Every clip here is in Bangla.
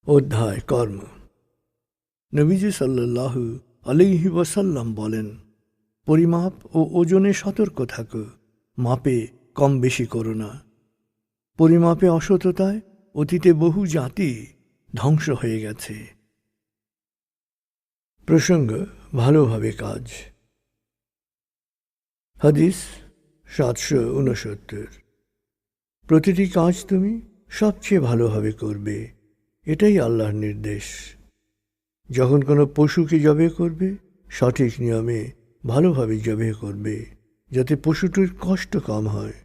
অধ্যায় কর্ম। নবীজি সাল্লাল্লাহু আলাইহি ওয়াসাল্লাম বলেন, পরিমাপ ও ওজনে সতর্ক থাকো, মাপে কম বেশি করো না। পরিমাপে অসততায় অতীতে বহু জাতি ধ্বংস হয়ে গেছে। প্রসঙ্গ: ভালোভাবে কাজ। হাদিস 769। প্রতিটি কাজ তুমি সবচেয়ে ভালোভাবে করবে, এটাই আল্লাহর নির্দেশ। যখন কোনো পশুকে জবে করবে, সঠিক নিয়মে ভালোভাবে জবে করবে, যাতে পশুটির কষ্ট কম হয়।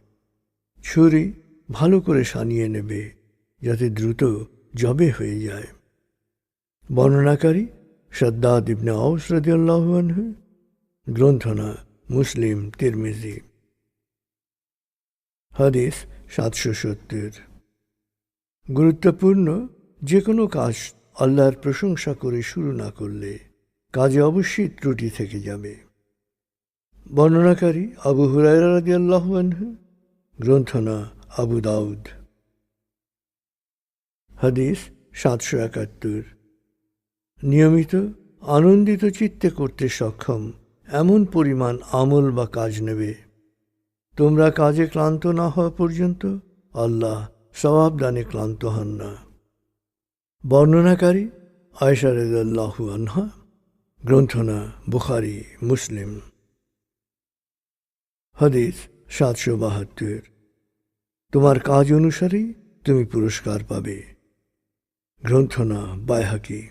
ছুরি ভালো করে সানিয়ে নেবে, যাতে দ্রুত জবে হয়ে যায়। বর্ণনাকারী শাদ্দাদ ইবনে আওস রাদিয়াল্লাহু আনহু। গ্রন্থনা মুসলিম, তিরমিজি। হাদিস 770। গুরুত্বপূর্ণ যে কোনো কাজ আল্লাহর প্রশংসা করে শুরু না করলে কাজে অবশ্যই ত্রুটি থেকে যাবে। বর্ণনাকারী আবু হুরায়রা রাদিয়াল্লাহু আনহু। গ্রন্থনা আবু দাউদ। হাদিস 771। নিয়মিত আনন্দিত চিত্তে করতে সক্ষম এমন পরিমাণ আমল বা কাজ নেবে, তোমরা কাজে ক্লান্ত না হওয়া পর্যন্ত আল্লাহ সওয়াব দানে ক্লান্ত হন না। বর্ণনাকারী আয়েশা রাদিয়াল্লাহু আনহা। গ্রন্থনা বুখারী, মুসলিম। হাদিস 772। তোমার কাজ অনুসারেই তুমি পুরস্কার পাবে। গ্রন্থনা বাইহাকী।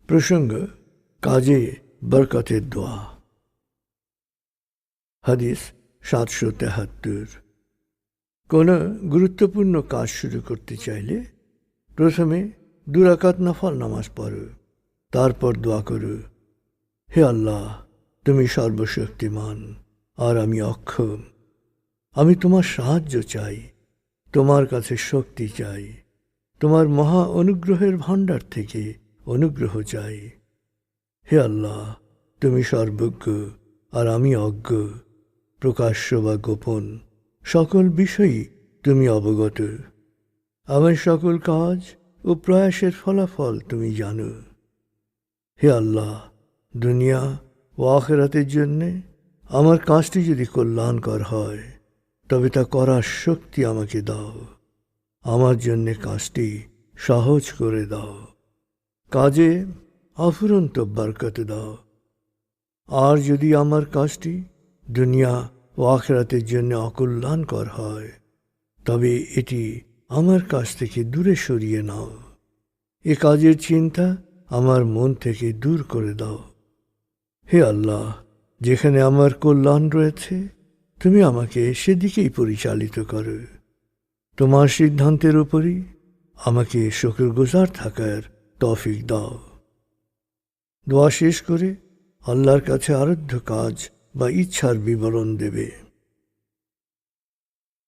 প্রসঙ্গ: কাজে বরকতের দোয়া। হাদিস 773। কোনো গুরুত্বপূর্ণ কাজ শুরু করতে চাইলে প্রথমে 2 রাকাত নফল নামাজ পড়ো, তারপর দোয়া করো, হে আল্লাহ, তুমি সর্বশক্তিমান আর আমি অক্ষম। আমি তোমার সাহায্য চাই, তোমার কাছে শক্তি চাই, তোমার মহা অনুগ্রহের ভাণ্ডার থেকে অনুগ্রহ চাই। হে আল্লাহ, তুমি সর্বজ্ঞ আর আমি অজ্ঞ, প্রকাশ্য বা গোপন সকল বিষয়ই তুমি অবগত। আমার সকল কাজ ও প্রয়াসের ফলাফল তুমি জানো। হে আল্লাহ, দুনিয়া ও আখিরাতের জন্যে আমার কাজটি যদি কল্যাণকর হয়, তবে তা করার শক্তি আমাকে দাও। আমার জন্যে কাজটি সহজ করে দাও। কাজে অফুরন্ত বরকত দাও। আর যদি আমার কাজটি দুনিয়া ও আখিরাতের জন্য অকল্যাণকর হয়, তবে এটি আমার কাছ থেকে দূরে সরিয়ে নাও। এ কাজের চিন্তা আমার মন থেকে দূর করে দাও। হে আল্লাহ, যেখানে আমার কল্যাণ রয়েছে তুমি আমাকে সেদিকেই পরিচালিত করো। তোমার সিদ্ধান্তের উপরই আমাকে শুকরগুজার থাকার তৌফিক দাও। দোয়া শেষ করে আল্লাহর কাছে আরাধ্য কাজ বা ইচ্ছার বিবরণ দেবে।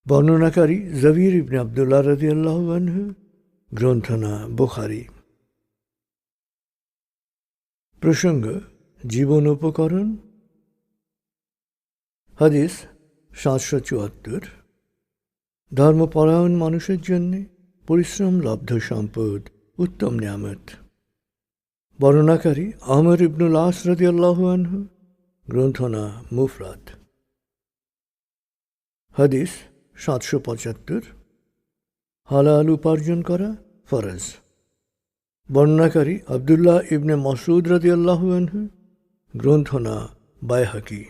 বর্ণনাকারী জবির ইবনে আবদুল্লাহ রাদিয়াল্লাহু আনহু। গ্রন্থনা বুখারী। প্রসঙ্গ: জীবন উপকরণ। হাদিস 774। ধর্মপরায়ণ মানুষের জন্য পরিশ্রম লব্ধ সম্পদ উত্তম নিয়ামত। বর্ণনাকারী আমর ইবনুল আস রাদিয়াল্লাহু আনহু। গ্রন্থনা মুফরাদ। হাদিস 775। হালাল উপার্জন করা ফরজ। বর্ণনাকারী আব্দুল্লাহ ইবনে মাসউদ রাদিয়াল্লাহু আনহু। গ্রন্থনা বাইহাকী।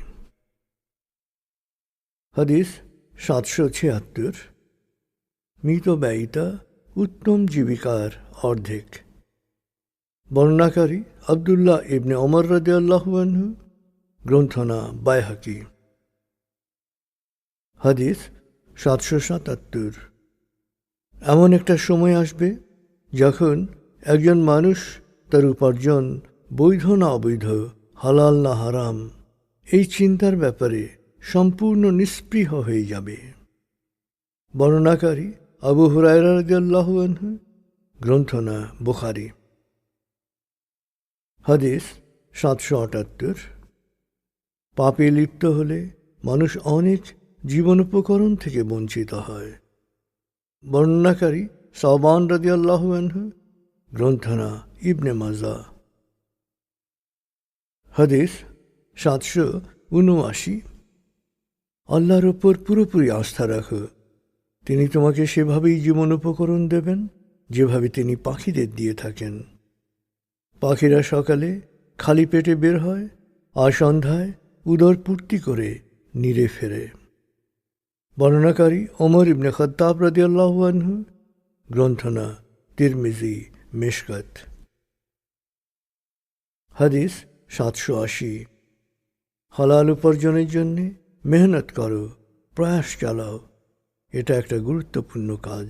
হাদিস 776। মিতব্যয়িতা উত্তম জীবিকার অর্ধেক। বর্ণনাকারী আব্দুল্লাহ ইবনে ওমর রাদিয়াল্লাহু আনহু। গ্রন্থনা বাইহাকী। হাদিস 777। এমন একটা সময় আসবে যখন একজন মানুষ তার উপার্জন বৈধ না অবৈধ, হালাল না হারাম, এই চিন্তার ব্যাপারে সম্পূর্ণ নিস্পৃহ হয়ে যাবে। বর্ণনাকারী আবু হুরায়রা রাদিয়াল্লাহু আনহু। গ্রন্থনা বুখারী। হাদিস 778। পাপে লিপ্ত হলে মানুষ অনেক জীবনোপকরণ থেকে বঞ্চিত হয়। বর্ণনাকারী সাওবান রাদিয়াল্লাহু আনহু, গ্রন্থনা ইবনে মাজা। হাদিস 779। আল্লাহর ওপর পুরোপুরি আস্থা রাখো, তিনি তোমাকে সেভাবেই জীবন উপকরণ দেবেন যেভাবে তিনি পাখিদের দিয়ে থাকেন। পাখিরা সকালে খালি পেটে বের হয় আর সন্ধ্যায় উদর পূর্তি করে নীরে ফেরে। বর্ণনাকারী ওমর ইবনে খাত্তাব রাদিয়াল্লাহু আনহু, গ্রন্থনা তিরমিজি মিশকাত। হাদিস 780। হালাল উপার্জনের জন্য মেহনত করো, প্রয়াস চালাও, এটা একটা গুরুত্বপূর্ণ কাজ।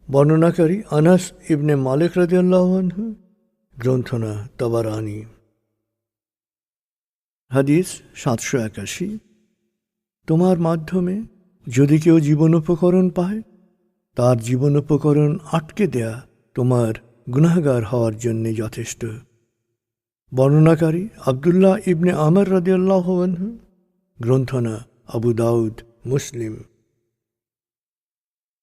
বর্ণনাকারী আনাস ইবনে মালিক রাদিয়াল্লাহু আনহু, গ্রন্থনা তাবারানী। হাদিস 781। তোমার মাধ্যমে যদি কেউ জীবনোপকরণ পায়, তার জীবনোপকরণ আটকে দেয়া তোমার গুনাহগার হওয়ার জন্যে যথেষ্ট। বর্ণনাকারী আবদুল্লাহ ইবনে আমর রাদিয়াল্লাহু আনহু, গ্রন্থনা আবু দাউদ মুসলিম।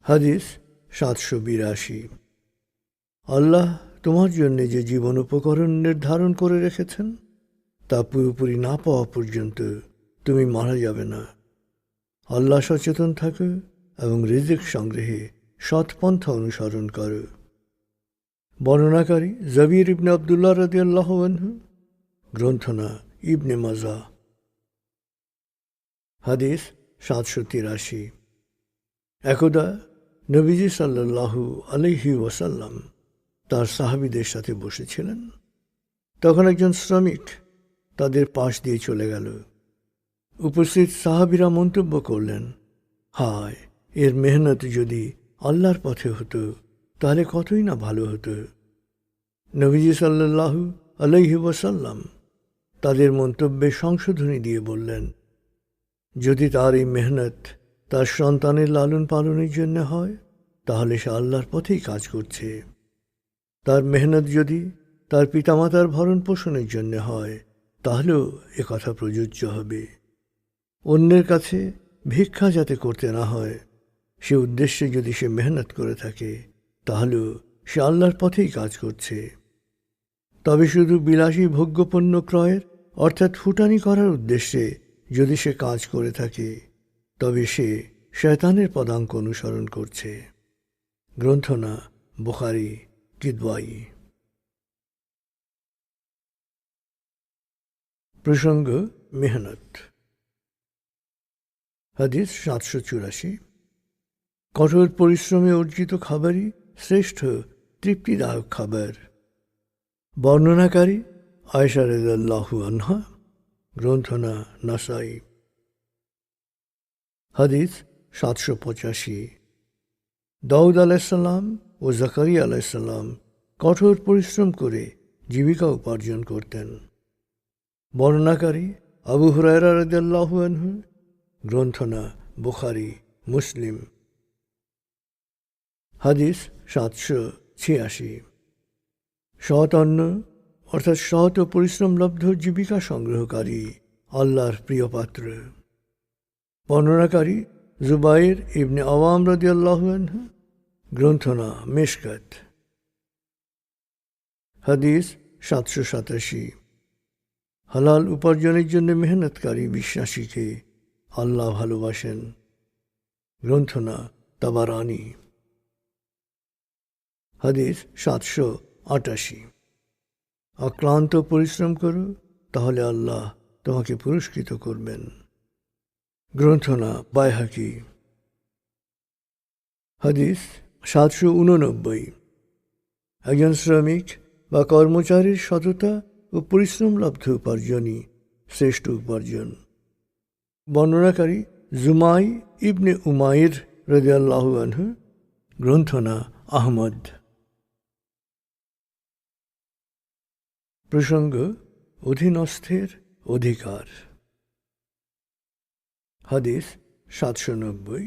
হাদিস 782। আল্লাহ তোমার জন্যে যে জীবন উপকরণ নির্ধারণ করে রেখেছেন তা পুরোপুরি না পাওয়া পর্যন্ত তুমি মারা যাবে না। আল্লাহ সচেতন থাকো এবং রিজিক সংগ্রহে সৎপন্থা অনুসরণ করো। বর্ণনাকারী জবির ইবনে আবদুল্লাহ রাদিয়াল্লাহু আনহু, গ্রন্থনা ইবনে মাজা। হাদিস 783। একদা নবীজি সাল্লাল্লাহু আলাইহি ওয়াসাল্লাম তার সাহাবীদের সাথে বসেছিলেন। তখন একজন শ্রমিক তাদের পাশ দিয়ে চলে গেল। উপস্থিত সাহাবীরা মন্তব্য করলেন, হায়, এর মেহনত যদি আল্লাহর পথে হতো তাহলে কতই না ভালো হতো। নবীজি সাল্লাল্লাহু আলাইহি ওয়াসাল্লাম তাদের মন্তব্যে সংশোধনী দিয়ে বললেন, যদি তার এই মেহনত তার সন্তানের লালন পালনের জন্য হয় তাহলে সে আল্লাহর পথেই কাজ করছে। তার মেহনত যদি তার পিতামাতার ভরণ পোষণের জন্য হয় তাহলেও একথা প্রযোজ্য হবে। অন্যের কাছে ভিক্ষা যাতে করতে না হয় সে উদ্দেশ্যে যদি সে মেহনত করে থাকে তাহলেও সে আল্লাহর পথেই কাজ করছে। তবে শুধু বিলাসী ভোগ্যপণ্য ক্রয়ের অর্থাৎ ফুটানি করার উদ্দেশ্যে যদি সে কাজ করে থাকে তবে সে শয়তানের পদাঙ্ক অনুসরণ করছে। গ্রন্থনা বুখারী কিদওয়াই। প্রসঙ্গ মেহনত। হাদিস 784। কঠোর পরিশ্রমে অর্জিত খাবারই শ্রেষ্ঠ তৃপ্তিদায়ক খাবার। বর্ণনাকারী আয়েশা রাদিয়াল্লাহু আনহা, গ্রন্থনা নাসাই। হাদিস 785। দাউদ আলাইহিসসালাম ও জাকারিয়া আলাইহিসসালাম কঠোর পরিশ্রম করে জীবিকা উপার্জন করতেন। বর্ণনাকারী আবু হুরায়রা রাদিয়াল্লাহু আনহু, গ্রন্থনা বুখারী মুসলিম। হাদিস 786। সৎ অন্ন অর্থাৎ সৎ ও পরিশ্রমলব্ধ জীবিকা সংগ্রহকারী আল্লাহর প্রিয় পাত্র। বর্ণনাকারী জুবাইর ইবনে আওয়াম রাদিয়াল্লাহু আনহু, গ্রন্থনা মিশকাত। হাদিস 787। হালাল উপার্জনের জন্য মেহনতকারী বিশ্বাসীকে আল্লাহ ভালোবাসেন। গ্রন্থনা তাবারানী। হাদিস 788। অক্লান্ত পরিশ্রম করো তাহলে আল্লাহ তোমাকে পুরস্কৃত করবেন। গ্রন্থনা বাইহাকি। হাদিস 789। একজন শ্রমিক বা কর্মচারীর সততা ও পরিশ্রমলব্ধ উপার্জনই শ্রেষ্ঠ উপার্জন। বর্ণনাকারী জুমাই ইবনে উমাইর রাদিয়াল্লাহু আনহু, গ্রন্থনা আহমদ। প্রসঙ্গ অধীনস্থের অধিকার। হাদিস 790।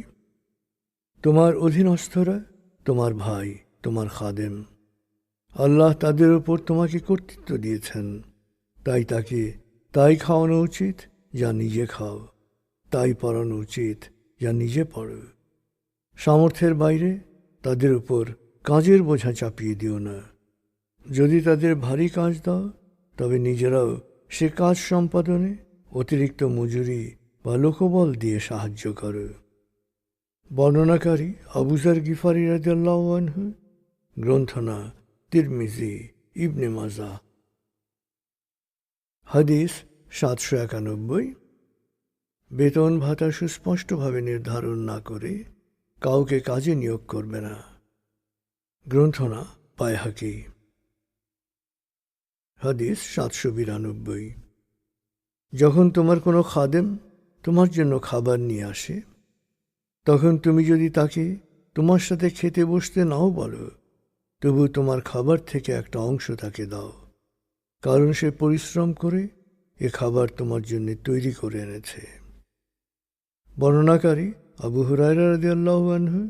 তোমার অধীনস্থরা তোমার ভাই, তোমার খাদেম। আল্লাহ তাদের উপর তোমাকে কর্তৃত্ব দিয়েছেন, তাই তাকে তাই খাওয়ানো উচিত যা নিজে খাও, তাই পড়ানো উচিত যা নিজে পড়ো। সামর্থ্যের বাইরে তাদের উপর কাজের বোঝা চাপিয়ে দিও না। যদি তাদের ভারী কাজ দাও, তবে নিজেরাও সে কাজ সম্পাদনে অতিরিক্ত মজুরি বা লোকবল দিয়ে সাহায্য করো। বর্ণনাকারী আবু যর গিফারি রাদিয়াল্লাহু আনহু, গ্রন্থনা তিরমিজি, ইবনে মাজাহ। হাদিস 791। বেতন ভাতা সুস্পষ্টভাবে নির্ধারণ না করে কাউকে কাজে নিয়োগ করবে না। গ্রন্থনা বাইহাকি। হাদিস 792। যখন তোমার কোনো খাদেম তোমার জন্য খাবার নিয়ে আসে, তখন তুমি যদি তাকে তোমার সাথে খেতে বসতে নাও বলো, তবু তোমার খাবার থেকে একটা অংশ তাকে দাও, কারণ সে পরিশ্রম করে এ খাবার তোমার জন্য তৈরি করে এনেছে। বর্ণনাকারী আবু হুরায়রা রাদিয়াল্লাহু আনহু,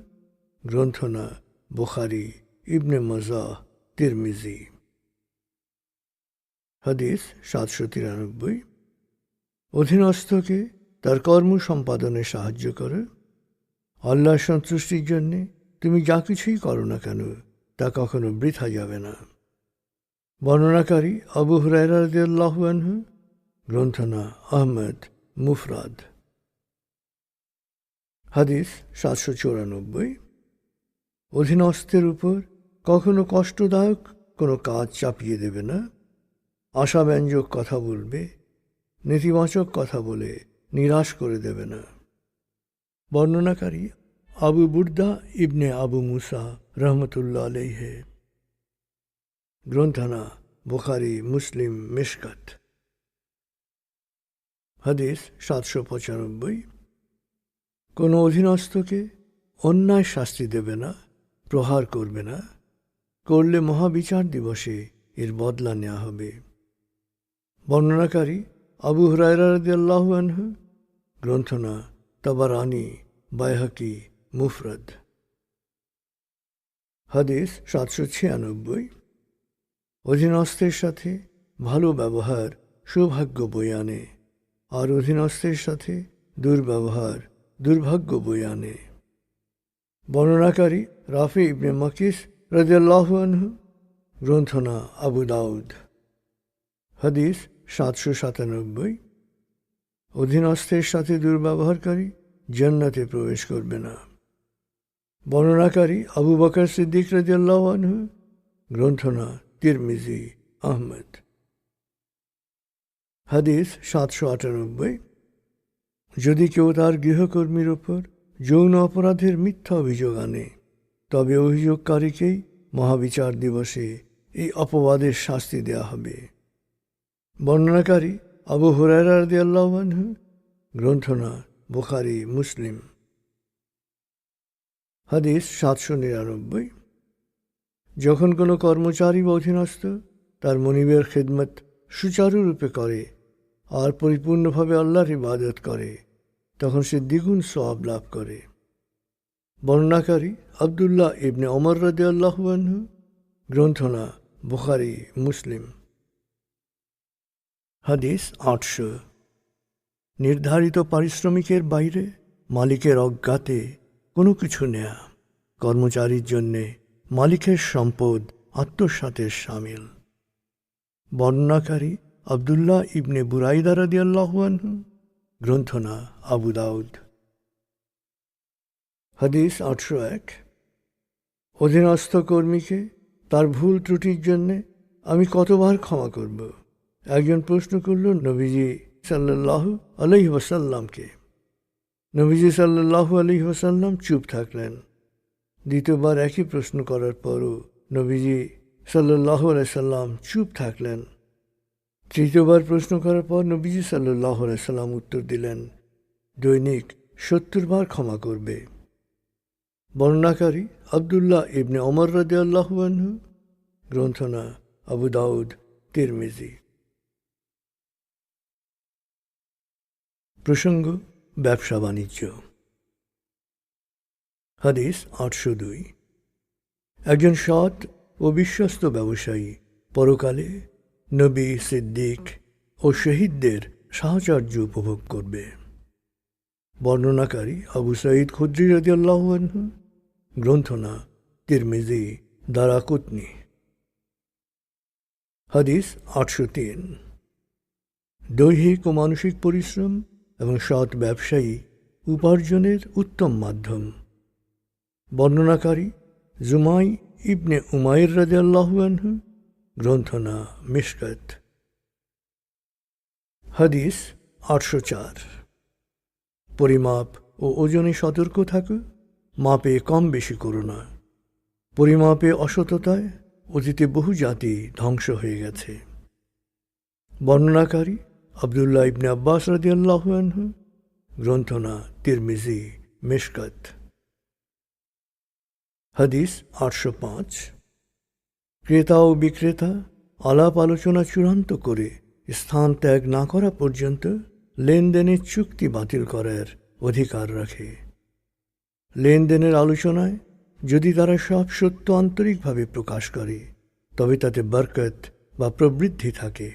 গ্রন্থনা বুখারী, ইবনে মাজাহ, তিরমিজি। হাদিস 793। অধীনস্থকে তার কর্ম সম্পাদনে সাহায্য করো। আল্লাহর সন্তুষ্টির জন্যে তুমি যা কিছুই করো না কেন, তা কখনো বৃথা যাবে না। বর্ণনাকারী আবু হুরায়রা রাদিয়াল্লাহু আনহু, গ্রন্থনা আহমদ, মুফরাদ। হাদিস 794। অধীনস্থের উপর কখনো কষ্টদায়ক কোনো কাজ চাপিয়ে দেবে না। আশাব্যঞ্জক কথা বলবে, নেতিবাচক কথা বলে নিরাশ করে দেবে না। বর্ণনাকারী আবু বুর্দা ইবনে আবু মুসা রহমতুল্লাহ আলাইহি, গ্রন্থনা বুখারী, মুসলিম, মিশকাত। হাদিস 795। কোনো অধীনস্থকে অন্যায় শাস্তি দেবে না, প্রহার করবে না। করলে মহাবিচার দিবসে এর বদলা নেওয়া হবে। বর্ণনাকারী আবু হুরায়রা রাদিয়াল্লাহু আনহু, গ্রন্থনা তাবারানী, বাইহাকি, মুফরাদ। হাদিস 796। অধীনস্থের সাথে ভালো ব্যবহার সৌভাগ্য বয়ে আনে, আর অধীনস্থের সাথে দুর্ব্যবহার দুর্ভাগ্য বয়ে আনে। বর্ণনাকারী রাফি ইবনে মাকিস রাদিয়াল্লাহু আনহু, গ্রন্থনা আবু দাউদ। হাদিস 797। অধীনস্থের সাথে দুর্ব্যবহারকারী জান্নাতে প্রবেশ করবে না। বর্ণনাকারী আবু বকর সিদ্দিক রাদিয়াল্লাহু আনহু, গ্রন্থনা তিরমিজি, আহমদ। হাদিস 798। যদি কেউ তার গৃহকর্মীর ওপর যৌন অপরাধের মিথ্যা অভিযোগ আনে, তবে অভিযোগকারীকেই মহাবিচার দিবসে এই অপবাদের শাস্তি দেয়া হবে। বর্ণনাকারী আবু হুরায়রা রাদিয়াল্লাহু আনহু, গ্রন্থনা বুখারী, মুসলিম। হাদিস 799। যখন কোনো কর্মচারী বা অধীনস্থ তার মনিবের খেদমত সুচারুরূপে করে আর পরিপূর্ণভাবে আল্লাহর ইবাদত করে, তখন সে দ্বিগুণ সওয়াব লাভ করে। বর্ণনাকারী আবদুল্লাহ ইবনে ওমর রাদিয়াল্লাহু আনহু, গ্রন্থনা বুখারী, মুসলিম। হাদিস 800। নির্ধারিত পারিশ্রমিকের বাইরে মালিকের অজ্ঞাতে কোনো কিছু নেয়া কর্মচারীর জন্যে মালিকের সম্পদ আত্মসাতের শামিল। বর্ণনাকারী আবদুল্লাহ ইবনে বুরাইদা রাদিয়াল্লাহু আনহু, গ্রন্থনা আবু দাউদ। হাদিস 801। অধীনস্থ কর্মীকে তার ভুল ত্রুটির জন্যে আমি কতবার ক্ষমা করব? একজন প্রশ্ন করল নবীজি সাল্লাল্লাহু আলাইহি ওয়াসাল্লামকে। নবীজি সাল্লাল্লাহু আলাইহি ওয়াসাল্লাম চুপ থাকলেন। দ্বিতীয়বার একই প্রশ্ন করার পরও নবীজি সাল্লাল্লাহু আলাইহি ওয়াসাল্লাম চুপ থাকলেন। তৃতীয়বার প্রশ্ন করার পর নবীজি সাল্লাল্লাহু আলাইহি ওয়াসাল্লাম উত্তর দিলেন, দৈনিক 70 বার ক্ষমা করবে। বর্ণনাকারী আবদুল্লাহ ইবনে ওমর রাদিয়াল্লাহু আনহু, গ্রন্থনা আবু দাউদ, তিরমিজি। প্রসঙ্গ ব্যবসা বাণিজ্য। হাদিস 802। একজন সৎ ও বিশ্বস্ত ব্যবসায়ী পরকালে নবী, সিদ্দিক ও শহীদদের সাহচর্য উপভোগ করবে। বর্ণনাকারী আবু সাঈদ খুদরি রাদিয়াল্লাহু আনহু। গ্রন্থনা তিরমিজি, দারাকুতনি। হাদিস 803। দৈহিক ও মানসিক পরিশ্রম এবং সৎ ব্যবসায়ী উপার্জনের উত্তম মাধ্যম। বর্ণনাকারী জুমাই ইবনে উমাইর রাদিয়াল্লাহু আনহু। গ্রন্থনা মিশকাত। হাদিস 804। পরিমাপ ও ওজনে সতর্ক থাকো, মাপে কম বেশি করো না। পরিমাপে অসততায় অতীতে বহু জাতি ধ্বংস হয়ে গেছে। বর্ণনাকারী আবদুল্লাহ ইবনে আব্বাস রাদিয়াল্লাহু আনহু। গ্রন্থনা তিরমিজি, মিশকাত। হাদিস 805। ক্রেতা ও বিক্রেতা আলাপ আলোচনা চূড়ান্ত করে স্থান ত্যাগ না করা পর্যন্ত লেনদেনের চুক্তি বাতিল করার অধিকার রাখে। লেনদেনের আলোচনায় যদি তারা সব সত্য আন্তরিকভাবে প্রকাশ করে তবে তাতে বরকত বা প্রবৃদ্ধি থাকে,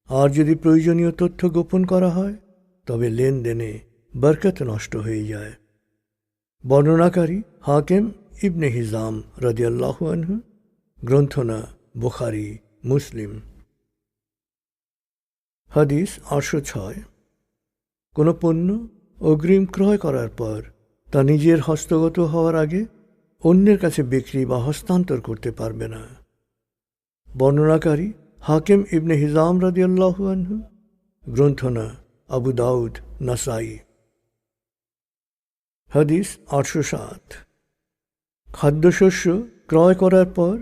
আর যদি প্রয়োজনীয় তথ্য গোপন করা হয় তবে লেনদেনে বরকত নষ্ট হয়ে যায়। বর্ণনাকারী হাকিম ইবনে হিজাম রাদিয়াল্লাহু আনহু। গ্রন্থনা বুখারী, মুসলিম। হাদিস 806। কোনো পণ্য অগ্রিম ক্রয় করার পর তা নিজের হস্তগত হওয়ার আগে অন্যের কাছে বিক্রি বা হস্তান্তর করতে পারবে না। বর্ণনাকারী হাকিম ইবনে হিজাম রাদিয়াল্লাহু আনহু। গ্রন্থনা আবু দাউদ, নাসাই। হাদিস 807। খাদ্যশস্য ক্রয় করার পর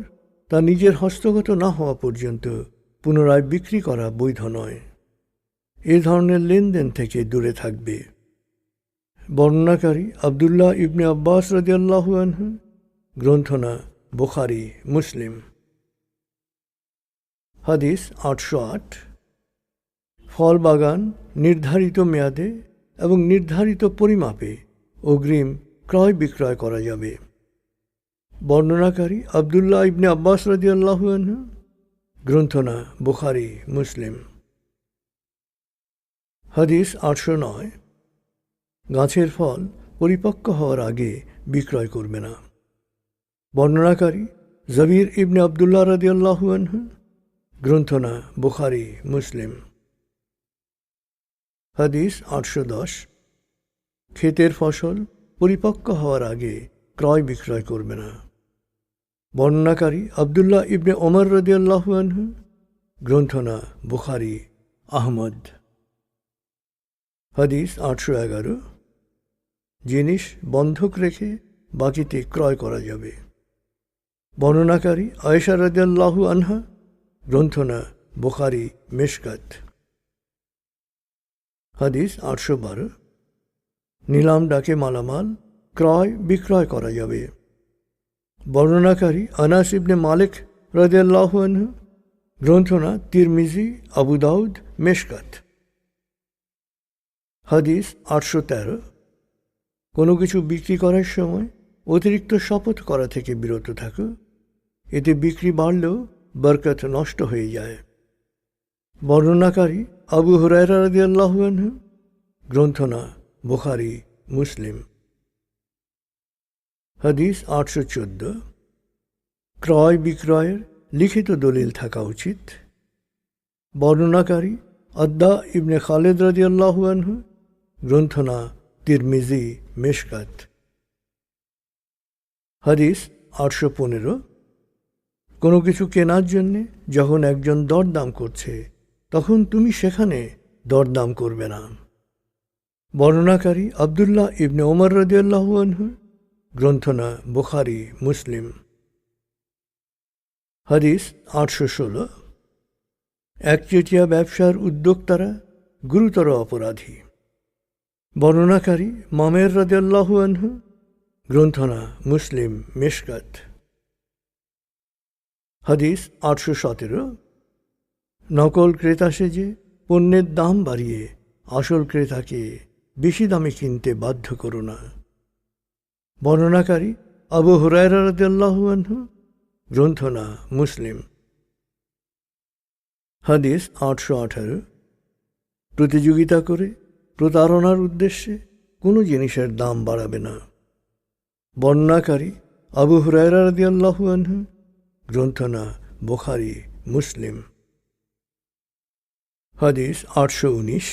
তা নিজের হস্তগত না হওয়া পর্যন্ত পুনরায় বিক্রি করা বৈধ নয়। এ ধরনের লেনদেন থেকে দূরে থাকবে। বর্ণনাকারী আবদুল্লাহ ইবনে আব্বাস রাদিয়াল্লাহু আনহু। গ্রন্থনা বুখারী, মুসলিম। হাদিস 808। ফল বাগান নির্ধারিত মেয়াদে এবং নির্ধারিত পরিমাপে অগ্রিম ক্রয় বিক্রয় করা যাবে। বর্ণনাকারী আবদুল্লাহ ইবনে আব্বাস রাদিয়াল্লাহু আনহু। গ্রন্থনা বুখারী, মুসলিম। হাদিস 809। গাছের ফল পরিপক্ক হওয়ার আগে বিক্রয় করবে না। বর্ণনাকারী জবির ইবনে আবদুল্লাহ রাদিয়াল্লাহু আনহু। গ্রন্থনা বুখারী, মুসলিম। হাদিস 810। ক্ষেতের ফসল পরিপক্ক হওয়ার আগে ক্রয় বিক্রয় করবে না। বর্ণনাকারী আবদুল্লাহ ইবনে ওমর রাদিয়াল্লাহু আনহু। গ্রন্থনা বুখারী, আহমদ। হাদিস 811। জিনিস বন্ধক রেখে বাকিতে ক্রয় করা যাবে। বর্ণনাকারী আয়েশা রাদিয়াল্লাহু আনহা। গ্রন্থনা বুখারী, মিশকাত। হাদিস 812। নিলাম ডাকে মালামাল ক্রয় বিক্রয় করা যাবে। বর্ণনাকারী আনাস ইবনে মালিক রাদিয়াল্লাহু আনহু। গ্রন্থনা তিরমিজি, আবু দাউদ, মিশকাত। হাদিস 813। কোনো কিছু বিক্রি করার সময় অতিরিক্ত শপথ করা থেকে বিরত থাকো, এতে বিক্রি বাড়লেও বরকত নষ্ট হয়ে যায়। বর্ণনাকারী আবু হুরায়রা রাদিয়াল্লাহু আনহু। গ্রন্থনা বুখারী, মুসলিম। হাদিস 814। ক্রয় বিক্রয়ের লিখিত দলিল থাকা উচিত। বর্ণনাকারী আদ্দা ইবনে খালিদ রাদিয়াল্লাহু আনহু। গ্রন্থনা তিরমিজি, মিশকাত। হাদিস 815। কোনো কিছু কেনার জন্যে যখন একজন দরদাম করছে তখন তুমি সেখানে দরদাম করবে না। বর্ণনাকারী আবদুল্লাহ ইবনে ওমর রাদিয়াল্লাহু আনহু। গ্রন্থনা বুখারী, মুসলিম। হাদিস 816। একচেটিয়া ব্যবসার উদ্যোক্তারা গুরুতর অপরাধী। বর্ণনাকারী মামের রাদিয়াল্লাহু আনহু। গ্রন্থনা মুসলিম, মিশকাত। হাদিস 817। নকল ক্রেতা সেজে পণ্যের দাম বাড়িয়ে আসল ক্রেতাকে বেশি দামে কিনতে বাধ্য করো না। বর্ণনাকারী আবু হুরায়রা রাদিয়াল্লাহু আনহু। গ্রন্থনা মুসলিম। হাদিস 818। প্রতিযোগিতা করে প্রতারণার উদ্দেশ্যে কোনো জিনিসের দাম বাড়াবে না। বর্ণনাকারী আবু হুরায়রা রাদিয়াল্লাহু আনহু, গ্রন্থনা বুখারী, মুসলিম। হাদিস 819।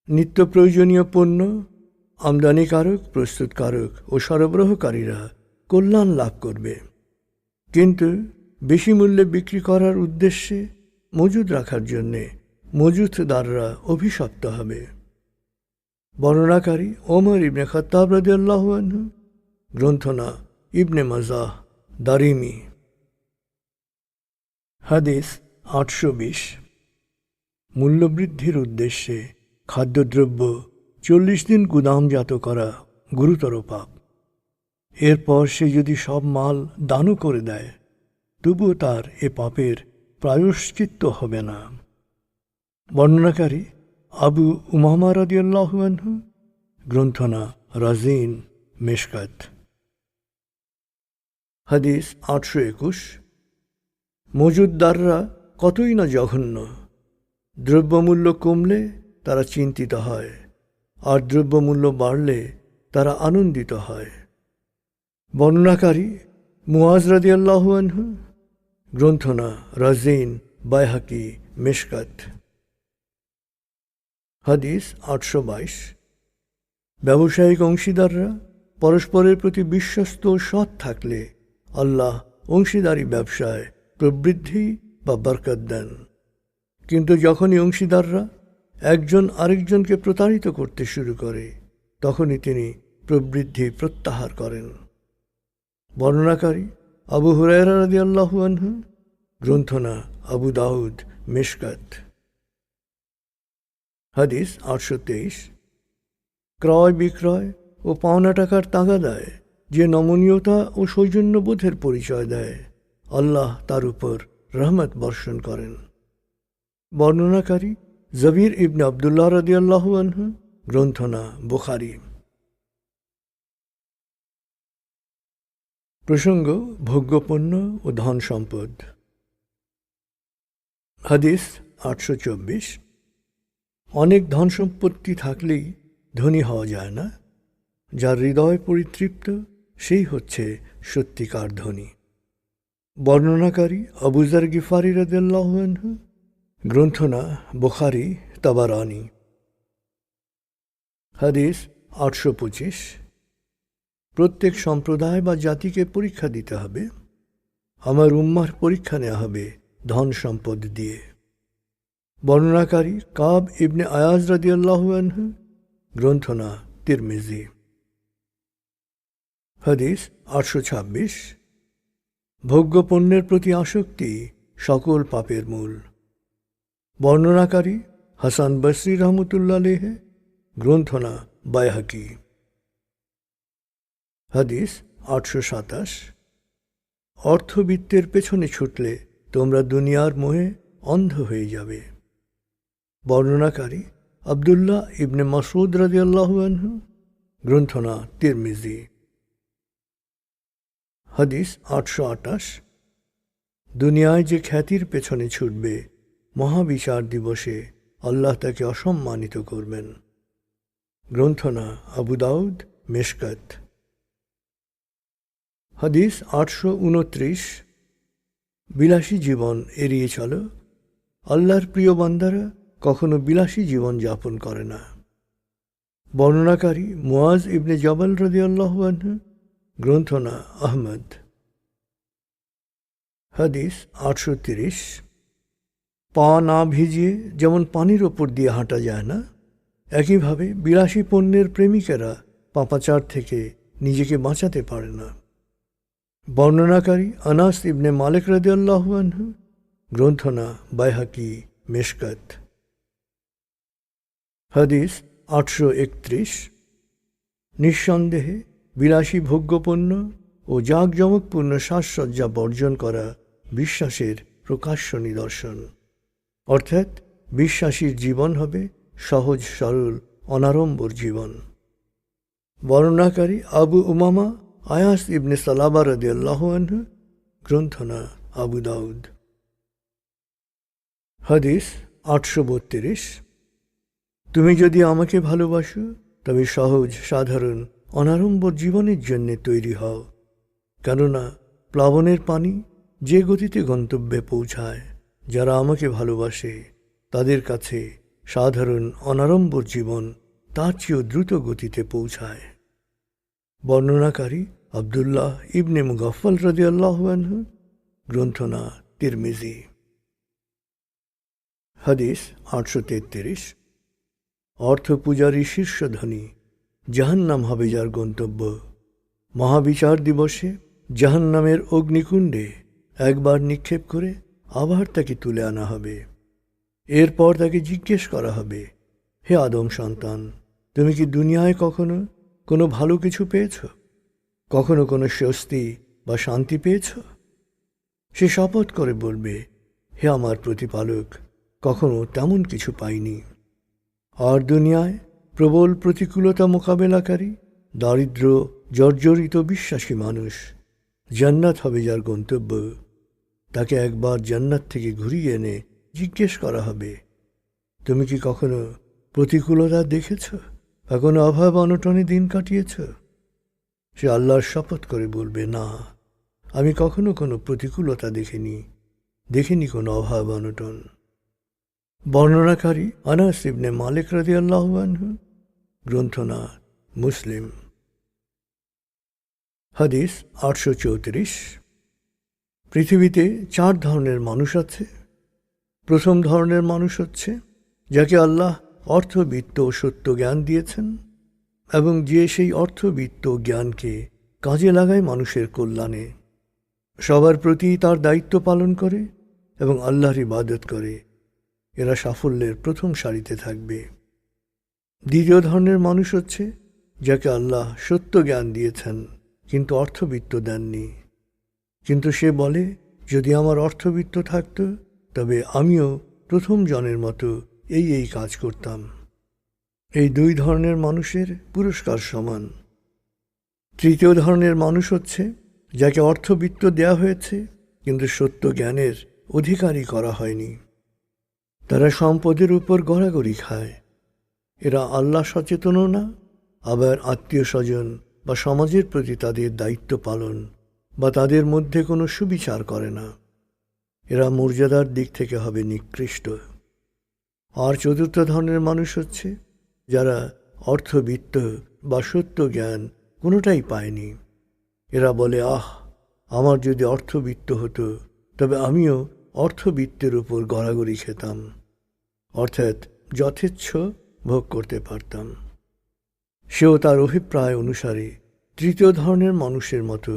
নিত্য প্রয়োজনীয় পণ্য আমদানিকারক, প্রস্তুতকারক ও সরবরাহকারীরা কল্যাণ লাভ করবে, কিন্তু বেশি মূল্যে বিক্রি করার উদ্দেশ্যে মজুদ রাখার জন্যে মজুতদাররা অভিশপ্ত হবে। বর্ণনাকারী ওমর ইবনে খাত্তাব রাদিয়াল্লাহু আনহু, গ্রন্থনা ইবনে মাজাহ, দারিমি। হাদিস 820। মূল্যবৃদ্ধির উদ্দেশ্যে খাদ্যদ্রব্য 40 দিন গুদামজাত করা গুরুতর পাপ। এরপর সে যদি সব মাল দানও করে দেয়, তবুও তার এ পাপের প্রায়শ্চিত্ত হবে না। বর্ণনাকারী আবু উমামা রাদিয়াল্লাহু আনহু, গ্রন্থনা রাজিন, মেশকাত। হাদিস 821। মজুদদাররা কতই না জঘন্য। দ্রব্যমূল্য কমলে তারা চিন্তিত হয়, আর দ্রব্যমূল্য বাড়লে তারা আনন্দিত হয়। বর্ণনাকারী মুআজ রাদিয়াল্লাহু আনহু, গ্রন্থনা রাজিন, বাইহাকি, মেশকাত। হাদিস 822। ব্যবসায়িক অংশীদাররা পরস্পরের প্রতি বিশ্বস্ত ও সৎ থাকলে আল্লাহ অংশীদারি ব্যবসায় প্রবৃদ্ধি বা বরকত দেন, কিন্তু যখনই অংশীদাররা একজন আরেকজনকে প্রতারিত করতে শুরু করে, তখনই তিনি প্রবৃদ্ধি প্রত্যাহার করেন। বর্ণনাকারী আবু হুরায়রা রাদিয়াল্লাহু আনহু, গ্রন্থনা আবু দাউদ, মেশকাত। হাদিস 823। ক্রয় বিক্রয় ও পাওনা টাকার তাগাদায় যে নমনীয়তা ও সৌজন্যবোধের পরিচয় দেয়, আল্লাহ তার উপর রহমত বর্ষণ করেন। বর্ণনাকারী জবির ইবনে আবদুল্লাহ রাদিয়াল্লাহু আনহু, গ্রন্থনা বুখারী। প্রসঙ্গ ভোগ্যপণ্য ও ধন সম্পদ। হাদিস 824। অনেক ধন সম্পত্তি থাকলেই ধনী হওয়া যায় না। যার হৃদয় পরিতৃপ্ত, সেই হচ্ছে সত্যিকার ধনী। বর্ণনাকারী আবু যর গিফারি রাদিয়াল্লাহু আনহু, গ্রন্থনা বুখারী, তাবারানী। হাদিস 825। প্রত্যেক সম্প্রদায় বা জাতিকে পরীক্ষা দিতে হবে। আমার উম্মাহর পরীক্ষা নেওয়া হবে ধন সম্পদ দিয়ে। বর্ণনাকারী কাব ইবনে আয়াজ রাদিয়াল্লাহু আনহু, গ্রন্থনা তিরমিজি। হাদিস 826। ভোগ্যপণ্যের প্রতি আসক্তি সকল পাপের মূল। বর্ণনাকারী হাসান বসরি রহমতুল্লাহ আলাইহি, গ্রন্থনা বাইহাকি। হাদিস 827। অর্থবিত্তের পেছনে ছুটলে তোমরা দুনিয়ার মোহে অন্ধ হয়ে যাবে। বর্ণনাকারী আবদুল্লাহ ইবনে মাসউদ রাদিয়াল্লাহু আনহু, গ্রন্থনা তিরমিজি। হাদিস 828। দুনিয়ায় যে খ্যাতির পেছনে ছুটবে, মহাবিচার দিবসে আল্লাহ তাকে অসম্মানিত করবেন। গ্রন্থনা আবু দাউদ, মেশকাত। হাদিস 829। বিলাসী জীবন এড়িয়ে চলো। আল্লাহর প্রিয় বান্দারা কখনো বিলাসী জীবন যাপন করে না। বর্ণনাকারী মুআজ ইবনে জাবাল রাদিয়াল্লাহু আনহু, গ্রন্থনা আহমদ। হাদিস 830। পা না ভিজিয়ে যেমন পানির ওপর দিয়ে হাঁটা যায় না, একইভাবে বিলাসী পণ্যের প্রেমিকেরা পাপাচার থেকে নিজেকে বাঁচাতে পারে না। বর্ণনাকারী আনাস ইবনে মালিক রাদিয়াল্লাহু আনহু, গ্রন্থনা বাইহাকি, মেশকাত। হাদিস 831। নিঃসন্দেহে বিলাসী ভোগ্যপণ্য ও জাঁকজমকপূর্ণ সাজসজ্জা বর্জন করা বিশ্বাসের প্রকাশ্য নিদর্শন। অর্থাৎ বিশ্বাসীর জীবন হবে সহজ সরল অনাড়ম্বর জীবন। বর্ণনাকারী আবু উমামা আয়াস ইবনে সালাবা রাদিয়াল্লাহু আনহু, গ্রন্থনা আবু দাউদ। হাদিস 832। তুমি যদি আমাকে ভালোবাসো তবে সহজ, সাধারণ, অনাড়ম্বর জীবনের জন্যে তৈরি হও। কেননা প্লাবনের পানি যে গতিতে গন্তব্যে পৌঁছায়, যারা আমাকে ভালোবাসে তাদের কাছে সাধারণ অনাড়ম্বর জীবন তার চেয়েও দ্রুত গতিতে পৌঁছায়। বর্ণনাকারী আবদুল্লাহ ইবনে মুগাফফাল রাদিয়াল্লাহু আনহু, গ্রন্থনা তিরমিজি। হাদিস 833। অর্থ পূজারী শীর্ষধনী, জাহান্নাম হবে যার গন্তব্য। মহাবিচার দিবসে জাহান্নামের অগ্নিকুণ্ডে একবার নিক্ষেপ করে আবার তাকে তুলে আনা হবে। এরপর তাকে জিজ্ঞেস করা হবে, হে আদম সন্তান, তুমি কি দুনিয়ায় কখনো কোনো ভালো কিছু পেয়েছ? কখনো কোনো স্বস্তি বা শান্তি পেয়েছ? সে শপথ করে বলবে, হে আমার প্রতিপালক, কখনো তেমন কিছু পাইনি। আর দুনিয়ায় প্রবল প্রতিকূলতা মোকাবেলাকারী, দারিদ্র জর্জরিত বিশ্বাসী মানুষ, জান্নাত হবে যার গন্তব্য। তাকে একবার জান্নাত থেকে ঘুরিয়ে এনে জিজ্ঞেস করা হবে, তুমি কি কখনো প্রতিকূলতা দেখেছ বা কোনো অভাব অনটনে দিন কাটিয়েছ? সে আল্লাহর শপথ করে বলবে, না, আমি কখনো কোনো প্রতিকূলতা দেখিনি কোনো অভাব অনটন। বর্ণনাকারী আনাস ইবনে মালিক রাদিয়াল্লাহু আনহু, গ্রন্থনা মুসলিম। হাদিস 834। পৃথিবীতে 4 ধরনের মানুষ আছে। প্রথম ধরনের মানুষ হচ্ছে যাকে আল্লাহ অর্থবিত্ত ও সত্য জ্ঞান দিয়েছেন এবং যে সেই অর্থবিত্ত জ্ঞানকে কাজে লাগায় মানুষের কল্যাণে, সবার প্রতি তার দায়িত্ব পালন করে এবং আল্লাহর ইবাদত করে। এরা সাফল্যের প্রথম সারিতে থাকবে। দ্বিতীয় ধরনের মানুষ হচ্ছে যাকে আল্লাহ সত্য জ্ঞান দিয়েছেন কিন্তু অর্থবিত্ত দেননি, কিন্তু সে বলে, যদি আমার অর্থবিত্ত থাকত তবে আমিও প্রথম জনের মতো এই কাজ করতাম। এই 2 ধরনের মানুষের পুরস্কার সমান। তৃতীয় ধরনের মানুষ হচ্ছে যাকে অর্থবিত্ত দেয়া হয়েছে কিন্তু সত্য জ্ঞানের অধিকারী করা হয়নি। তারা সম্পদের উপর গড়াগড়ি খায়। এরা আল্লাহ সচেতনও না, আবার আত্মীয় স্বজন বা সমাজের প্রতি তাদের দায়িত্ব পালন বা তাদের মধ্যে কোনো সুবিচার করে না। এরা মর্যাদার দিক থেকে হবে নিকৃষ্ট। আর চতুর্থ ধরনের মানুষ হচ্ছে যারা অর্থবিত্ত বা সত্য জ্ঞান কোনোটাই পায়নি। এরা বলে, আমার যদি অর্থবিত্ত হতো তবে আমিও অর্থবিত্তের উপর গড়াগড়ি খেতাম, অর্থাৎ যথেচ্ছ ভোগ করতে পারতাম। সেও তার অভিপ্রায় অনুসারে তৃতীয় ধরনের মানুষের মতো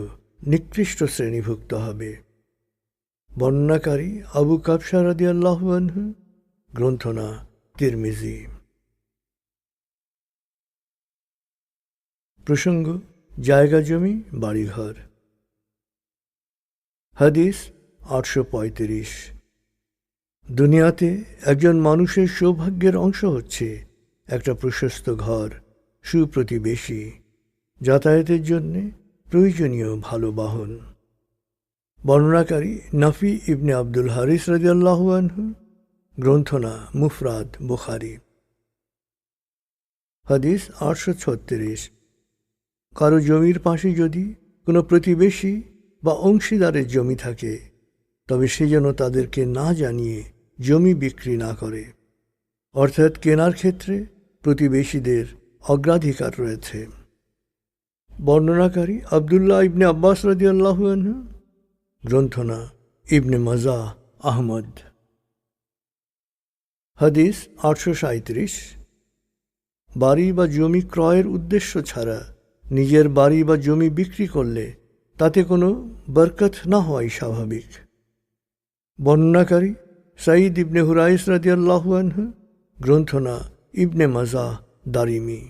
নিকৃষ্ট শ্রেণীভুক্ত হবে। বর্ণনাকারী আবু কাবশা রাদিয়াল্লাহু আনহু, গ্রন্থনা তিরমিজি। প্রসঙ্গ, জায়গা জমি বাড়িঘর। হাদিস 835। দুনিয়াতে একজন মানুষের সৌভাগ্যের অংশ হচ্ছে একটা প্রশস্ত ঘর, সুপ্রতিবেশী, যাতায়াতের জন্য প্রয়োজনীয় ভালো বাহন। বর্ণনাকারী নাফি ইবনে আব্দুল হারিস রাদিয়াল্লাহু আনহু, গ্রন্থনা মুফরাদ বুখারী। হাদিস 836। কারো জমির পাশে যদি কোনো প্রতিবেশী বা অংশীদারের জমি থাকে তবে সে যেন তাদেরকে না জানিয়ে জমি বিক্রি না করে, অর্থাৎ কেনার ক্ষেত্রে প্রতিবেশীদের অগ্রাধিকার রয়েছে। বর্ণনাকারী আবদুল্লাহ ইবনে আব্বাস রাদিয়াল্লাহু আনহু, গ্রন্থনা ইবনে মাজা আহমদ। হাদিস 837। বাড়ি বা জমি ক্রয়ের উদ্দেশ্য ছাড়া নিজের বাড়ি বা জমি বিক্রি করলে তাতে কোনো বরকত না হওয়াই স্বাভাবিক। বর্ণনাকারী সাঈদ ইবনে হুরাইস রাদিয়াল্লাহু আনহু, গ্রন্থনা ইবনে মাজা দারিমি।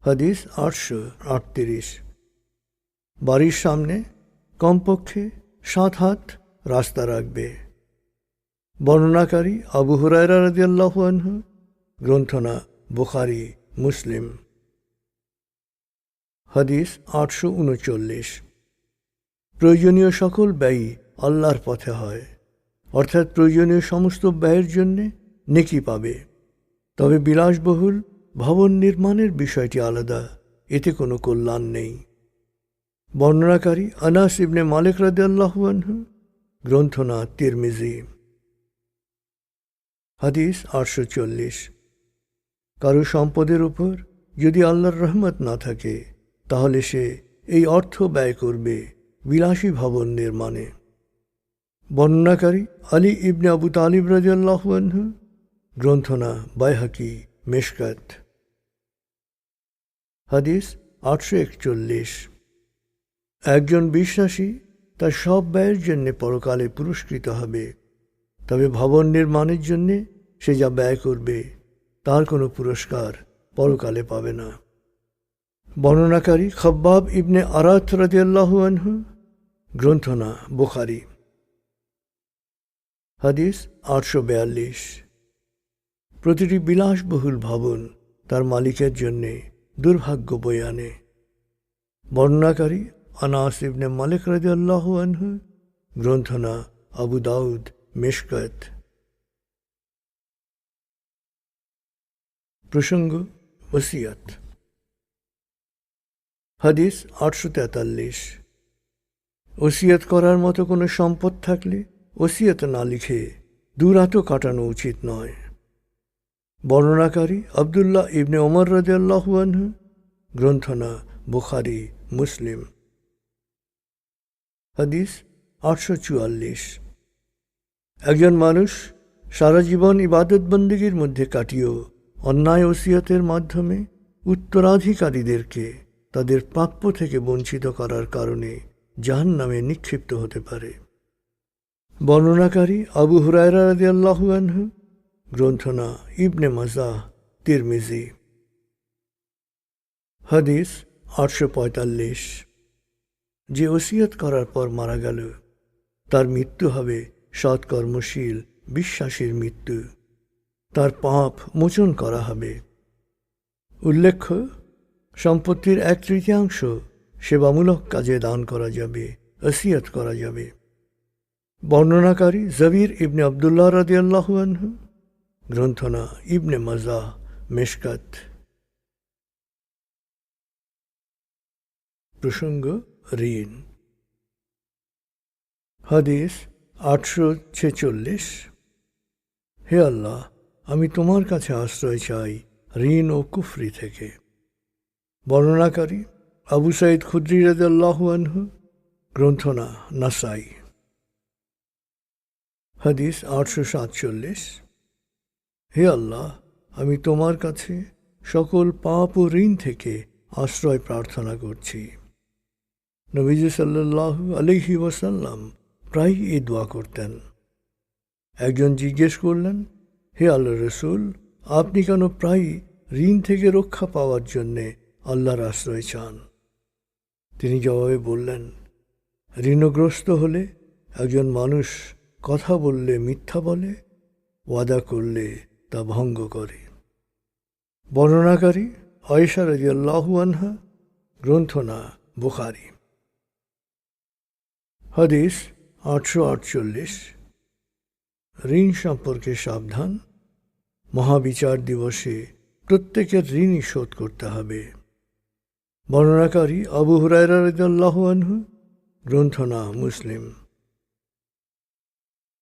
হাদিস 838। বাড়ির সামনে কমপক্ষে 7 হাত রাস্তা রাখবে। বর্ণনাকারী আবু হুরায়রা রাদিয়াল্লাহু আনহু, গ্রন্থনা বুখারী মুসলিম। হাদিস 839। প্রয়োজনীয় সকল ব্যয় আল্লাহর পথে হয়, অর্থাৎ প্রয়োজনীয় সমস্ত ব্যয়ের জন্যে নেকি পাবে। তবে বিলাসবহুল ভবন নির্মাণের বিষয়টি আলাদা, এতে কোনো কল্যাণ নেই। বর্ণনাকারী আনাস ইবনে মালিক রাদিয়াল্লাহু আনহু, গ্রন্থনা তিরমিজি। হাদিস 840। কারো সম্পদের উপর যদি আল্লাহর রহমত না থাকে তাহলে সে এই অর্থ ব্যয় করবে বিলাসী ভবন নির্মাণে। বর্ণনাকারী আলী ইবনে আবু তালিব রাদিয়াল্লাহু আনহু, গ্রন্থনা বাইহাকি মিশকাত। হাদিস 841। একজন বিশ্বাসী তার সব ব্যয়ের জন্য পরকালে পুরস্কৃত হবে, তবে ভবন নির্মাণের জন্য সে যা ব্যয় করবে তার কোনো পুরস্কার পরকালে পাবে না। বর্ণনাকারী খাব্বাব ইবনে আরাত রাদিয়াল্লাহু আনহু, গ্রন্থনা বুখারী। হাদিস 842। প্রতিটি বিলাসবহুল ভবন তার মালিকের জন্যে দুর্ভাগ্য বয়ে আনে। বর্ণনাকারী আনাস ইবনে মালিক রাদিয়াল্লাহু আনহু, গ্রন্থনা আবু দাউদ মিশকাত। প্রসঙ্গ ওসিয়ত। হাদিস 843। ওসিয়ত করার মতো কোনো সম্পদ থাকলে ওসিয়ত না লিখে দুরাত কাটানো উচিত নয়। বর্ণনাকারী আবদুল্লাহ ইবনে ওমর রাদিয়াল্লাহু আনহু, গ্রন্থনা বুখারী মুসলিম। হাদিস 844। একজন মানুষ সারা জীবন ইবাদত বন্দেগীর মধ্যে কাটিয়েও অন্যায় ওসিয়তের মাধ্যমে উত্তরাধিকারীদেরকে তাদের প্রাপ্য থেকে বঞ্চিত করার কারণে জাহান্নামে নিক্ষিপ্ত হতে পারে। বর্ণনাকারী আবু হুরায়রা রাদিয়াল্লাহু আনহু, গ্রন্থনা ইবনে মাজাহ তিরমিজি। হাদিস 845। যে ওসিয়ত করার পর মারা গেল তার মৃত্যু হবে সৎকর্মশীল বিশ্বাসীর মৃত্যু, তার পাপ মোচন করা হবে। উল্লেখ্য, সম্পত্তির 1/3 সেবামূলক কাজে দান করা যাবে, ওসিয়ত করা যাবে। বর্ণনাকারী জবির ইবনে আবদুল্লাহ রাদিয়াল্লাহু আনহু, গ্রন্থনা ইবনে মাজাহ মিশকাত। প্রসঙ্গ ঋণ। হাদিস 846। হে আল্লাহ, আমি তোমার কাছে আশ্রয় চাই ঋণ ও কুফরি থেকে। বর্ণনাকারী আবু সাঈদ খুদরি রাদিয়াল্লাহু আনহু, গ্রন্থনা নাসাই। হাদিস 847। হে আল্লাহ, আমি তোমার কাছে সকল পাপ ও ঋণ থেকে আশ্রয় প্রার্থনা করছি। নবীজি সাল্লাল্লাহু আলাইহি ওয়াসাল্লাম প্রায় এই দোয়া করতেন। একজন জিজ্ঞেস করলেন, হে আল্লাহর রাসূল, আপনি কেন প্রায় ঋণ থেকে রক্ষা পাওয়ার জন্যে আল্লাহর আশ্রয় চান? তিনি জবাবে বললেন, ঋণগ্রস্ত হলে একজন মানুষ কথা বললে মিথ্যা বলে, ওয়াদা করলে তা ভঙ্গ করে। বর্ণনাকারী আয়েশা রাদিয়াল্লাহু আনহা, গ্রন্থনা বুখারী। হাদিস 848। ঋণ সম্পর্কে সাবধান। মহাবিচার দিবসে প্রত্যেকের ঋণই শোধ করতে হবে। বর্ণনাকারী আবু হুরায়রা রাদিয়াল্লাহু আনহু, গ্রন্থনা মুসলিম।